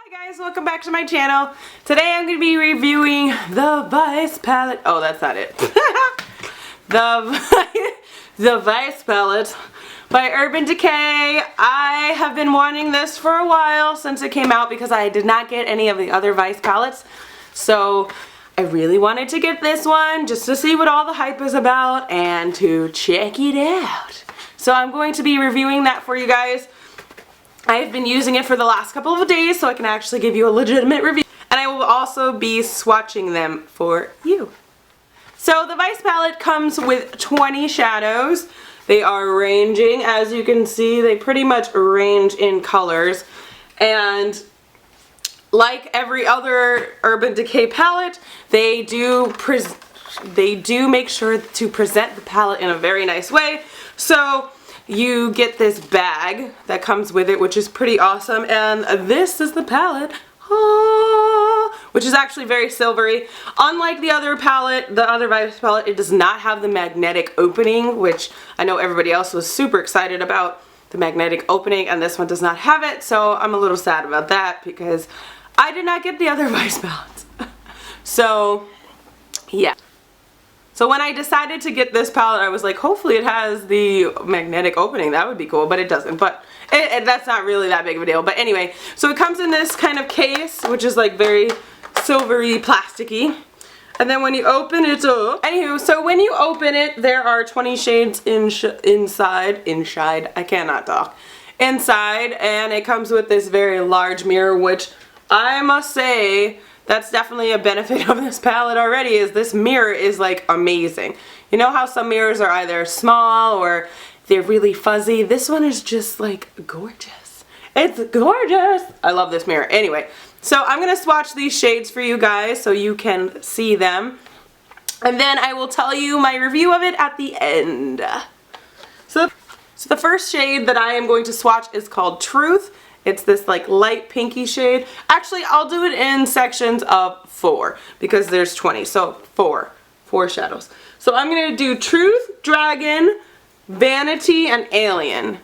Hi guys, welcome back to my channel. Today I'm going to be reviewing the Vice palette. Oh, that's not it. the Vice palette by Urban Decay. I have been wanting this for a while since it came out because I did not get any of the other Vice palettes. So I really wanted to get this one just to see what all the hype is about and to check it out. So I'm going to be reviewing that for you guys. I've been using it for the last couple of days so I can actually give you a legitimate review. And I will also be swatching them for you. So the Vice palette comes with 20 shadows. They are ranging, as you can see, they pretty much range in colors. And like every other Urban Decay palette, they do make sure to present the palette in a very nice way. So you get this bag that comes with it, which is pretty awesome, and this is the palette, which is actually very silvery. Unlike the other palette, the other Vice palette, it does not have the magnetic opening, which I know everybody else was super excited about the magnetic opening, and this one does not have it, so I'm a little sad about that because I did not get the other Vice palettes. So, yeah. So when I decided to get this palette, I was like, hopefully it has the magnetic opening. That would be cool, but it doesn't. But that's not really that big of a deal. But anyway, so it comes in this kind of case, which is like very silvery, plasticky. And then when you open it up, anywho, so when you open it, there are 20 shades inside, I cannot talk, inside. And it comes with this very large mirror, which I must say, that's definitely a benefit of this palette already, is this mirror is like amazing. You know how some mirrors are either small or they're really fuzzy? This one is just like gorgeous. It's gorgeous. I love this mirror. Anyway, so I'm going to swatch these shades for you guys so you can see them. And then I will tell you my review of it at the end. So the first shade that I am going to swatch is called Truth. It's this like light pinky shade. Actually, I'll do it in sections of 4 because there's 20. So 4 shadows. So I'm going to do Truth, Dragon, Vanity, and Alien.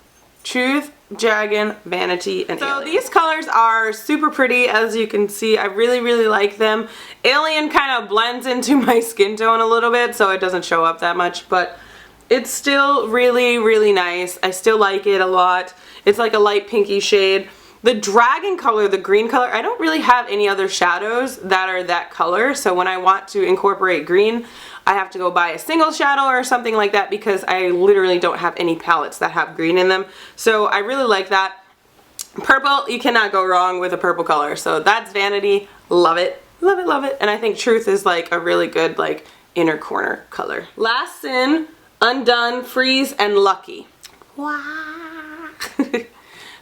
Truth, Dragon, Vanity, and Alien. So these colors are super pretty, as you can see. I really like them. Alien kind of blends into my skin tone a little bit, so it doesn't show up that much, but it's still really nice. I still like it a lot. It's like a light pinky shade. The Dragon color, the green color, I don't really have any other shadows that are that color, so when I want to incorporate green, I have to go buy a single shadow or something like that because I literally don't have any palettes that have green in them. So I really like that. Purple, you cannot go wrong with a purple color. So that's Vanity. Love it. Love it. And I think Truth is like a really good like inner corner color. Last Sin, Undone, Freeze, and Lucky. Wow.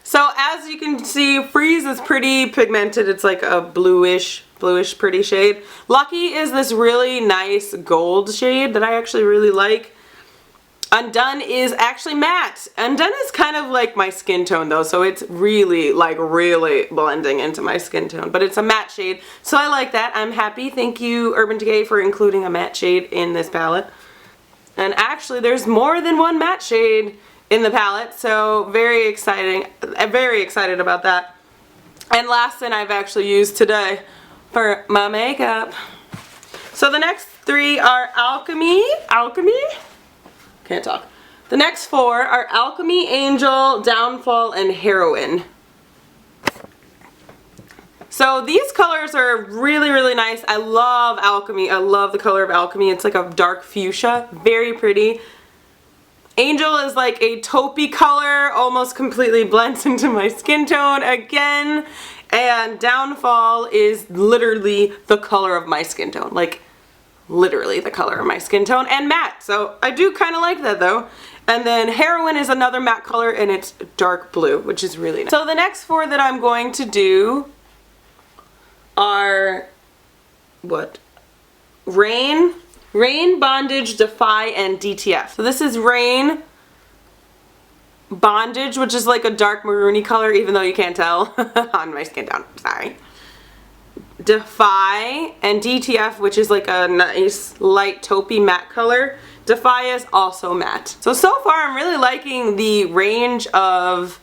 So as you can see, Freeze is pretty pigmented. It's like a bluish pretty shade. Lucky is this really nice gold shade that I actually really like. Undone is actually matte. Undone is kind of like my skin tone though, so it's really blending into my skin tone. But it's a matte shade, so I like that. I'm happy. Thank you, Urban Decay, for including a matte shade in this palette. And actually, there's more than one matte shade in the palette, so very exciting. I'm very excited about that. And Last Sin I've actually used today for my makeup. So the next 3 are Alchemy. Can't talk. The next 4 are Alchemy, Angel, Downfall, and Heroine. So these colors are really nice. I love Alchemy. I love the color of Alchemy. It's like a dark fuchsia. Very pretty. Angel is like a taupey color, almost completely blends into my skin tone again. And Downfall is literally the color of my skin tone. Like, literally the color of my skin tone, and matte. So I do kind of like that though. And then Heroine is another matte color, and it's dark blue, which is really nice. So the next 4 that I'm going to do are what? Rain, Bondage, Defy, and DTF. So this is Rain, Bondage, which is like a dark maroony color, even though you can't tell on my skin tone. Sorry. Defy, and DTF, which is like a nice light taupey matte color. Defy is also matte. So far I'm really liking the range of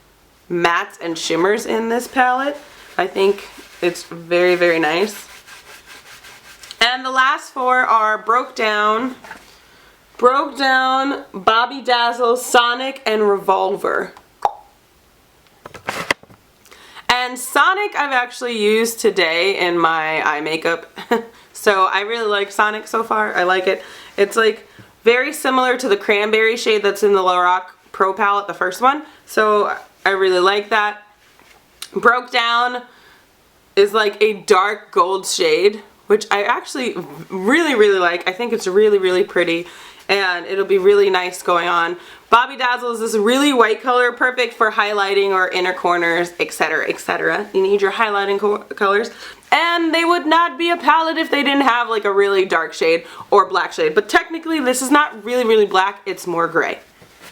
mattes and shimmers in this palette. I think It's very, very nice. And the last four are Broke Down, Bobby Dazzle, Sonic, and Revolver. And Sonic I've actually used today in my eye makeup. So I really like Sonic so far. I like it. It's like very similar to the cranberry shade that's in the Lorac Pro palette, the first one. So I really like that. Broke Down is like a dark gold shade, which I actually really, really like. I think it's really, really pretty, and it'll be really nice going on. Bobby Dazzle is this really white color, perfect for highlighting or inner corners, etc., etc. You need your highlighting colors. And they would not be a palette if they didn't have like a really dark shade or black shade. But technically this is not really, really black, it's more gray.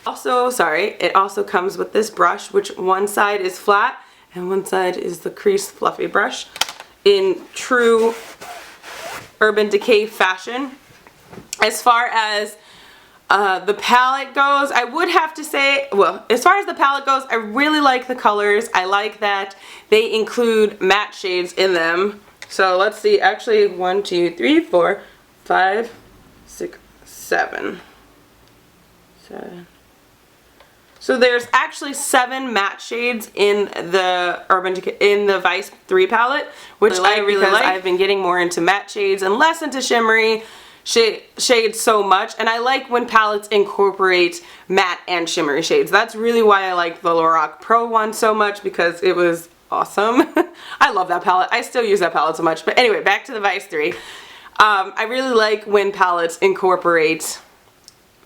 Also, sorry, it also comes with this brush, which one side is flat and one side is the creased fluffy brush in true Urban Decay fashion. As far as the palette goes, I would have to say, well, as far as the palette goes, I really like the colors. I like that they include matte shades in them. So let's see, actually 1, 2, 3, 4, 5, 6, 7. So there's actually 7 matte shades in the Vice 3 palette, which I really like. I've been getting more into matte shades and less into shimmery shades so much, and I like when palettes incorporate matte and shimmery shades. That's really why I like the Lorac Pro one so much, because it was awesome. I love that palette. I still use that palette so much. But anyway, back to the Vice 3. I really like when palettes incorporate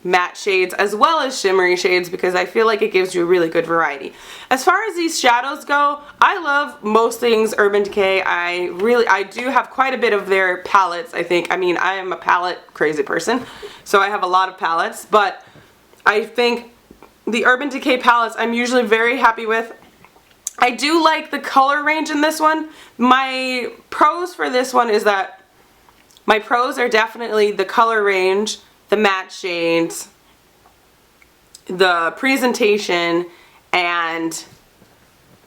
matte shades as well as shimmery shades, because I feel like it gives you a really good variety. As far as these shadows go, I love most things Urban Decay. I do have quite a bit of their palettes, I think. I mean, I am a palette crazy person, so I have a lot of palettes, but I think the Urban Decay palettes I'm usually very happy with. I do like the color range in this one. My pros for this one is that my pros are definitely the color range, the matte shades, the presentation, and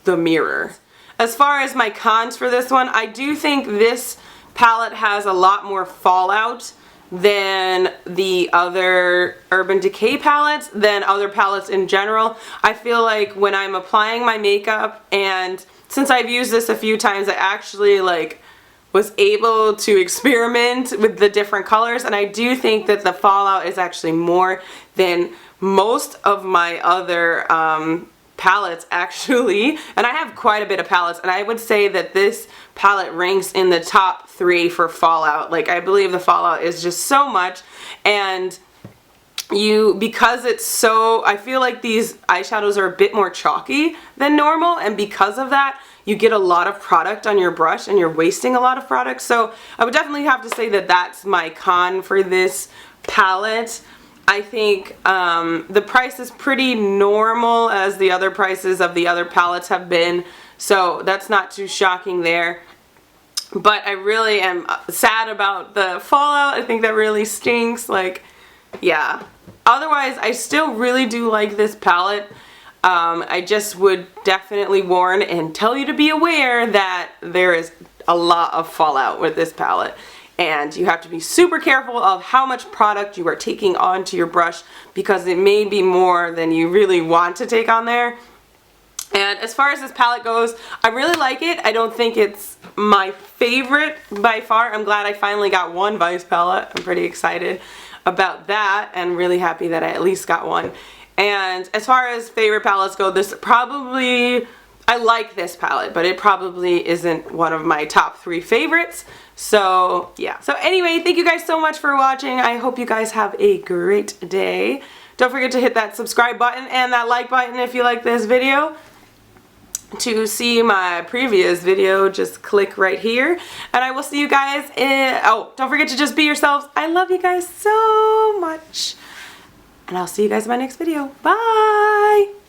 the mirror. As far as my cons for this one, I do think this palette has a lot more fallout than the other Urban Decay palettes, than other palettes in general. I feel like when I'm applying my makeup, and since I've used this a few times, I actually was able to experiment with the different colors, and I do think that the fallout is actually more than most of my other palettes actually. And I have quite a bit of palettes, and I would say that this palette ranks in the top 3 for fallout. Like, I believe the fallout is just so much, and because it's so, I feel like these eyeshadows are a bit more chalky than normal, and because of that you get a lot of product on your brush and you're wasting a lot of product. So I would definitely have to say that that's my con for this palette. I think the price is pretty normal as the other prices of the other palettes have been, so that's not too shocking there. But I really am sad about the fallout. I think that really stinks. Like, yeah. Otherwise, I still really do like this palette. I just would definitely warn and tell you to be aware that there is a lot of fallout with this palette, and you have to be super careful of how much product you are taking onto your brush, because it may be more than you really want to take on there. And as far as this palette goes, I really like it. I don't think it's my favorite by far. I'm glad I finally got one Vice palette. I'm pretty excited about that, and really happy that I at least got one. And as far as favorite palettes go, I like this palette, but it probably isn't one of my top 3 favorites. So yeah. So anyway, thank you guys so much for watching. I hope you guys have a great day. Don't forget to hit that subscribe button and that like button if you like this video. To see my previous video, just click right here, and I will see you guys in, oh, don't forget to just be yourselves. I love you guys so much. And I'll see you guys in my next video. Bye!